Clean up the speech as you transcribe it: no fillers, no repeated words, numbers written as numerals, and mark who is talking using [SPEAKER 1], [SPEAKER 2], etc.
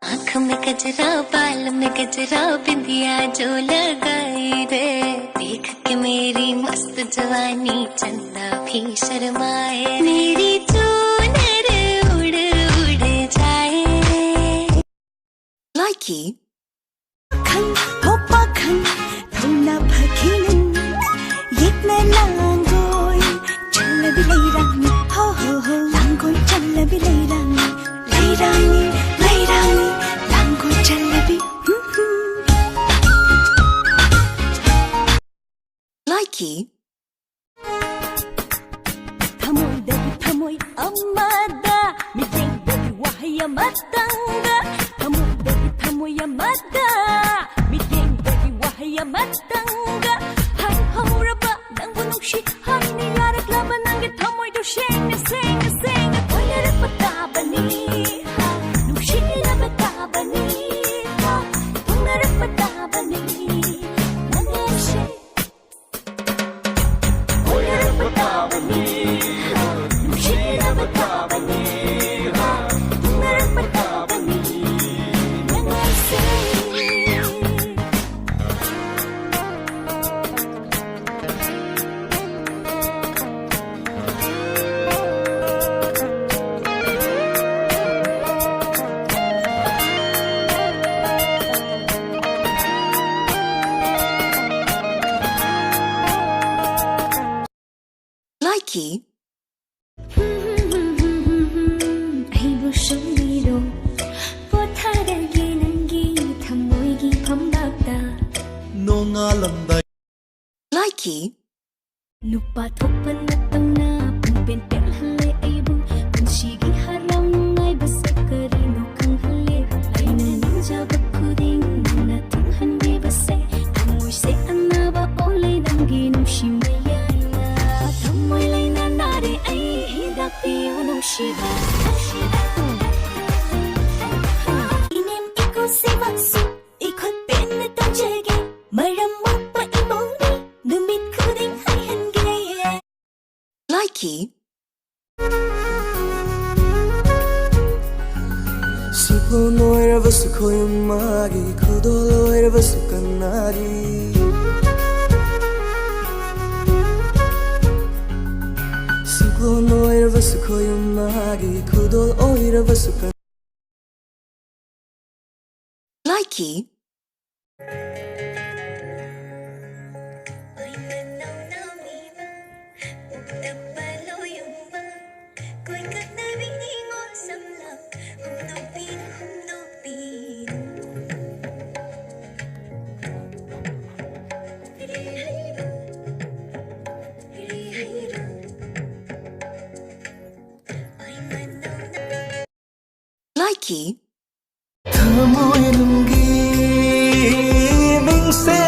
[SPEAKER 1] आँख में गजरा बाल में गजरा बिंदिया जो लगाई रे देख के मेरी मस्त जवानी चंदा भी शर्माए मेरी चूनर उड़ उड़ जाए
[SPEAKER 2] Likey Khăn hoppa khăn thâu na phakinin yết na langoi challa bi leirang ho ho ho langoi challa bi leirang leirang langoi challa bi Likey Thamoy amada miteng wahay amatanga Thamoy amada miteng wahay amatanga Hay hauraba nang bunungshi hay nilarak laban ang thamoy do sing Oyara patabani nungshi na patabani Tungara patabani nangashe Oyara patabani nungshi na patabani Tungara patabani nangashe Likey Aibu shomiro Potharagi nangi thamoygi phambakta
[SPEAKER 3] Nonga lamdai
[SPEAKER 2] Likey Nupa thopan natangna pumpen pel halle aibu punshigi haraw nungai basakari no khang halle aina ninja bakuding nana tunghange base thamoy se anaba ole nangi nushimaya Thamoy lay na nare ay hidak piyo nung shiba Inem ikaw si Matsu Ikot pinatang jage Maram mo pa imoni Numit ko ding hayan gaya Likey
[SPEAKER 3] Sipo noira vasu koyamagi Kudo loira vasu kanari Sipo noira vasu koyamagi Kudo oira vasu kanari
[SPEAKER 2] Likey Likey
[SPEAKER 3] Thamoy nungi ming se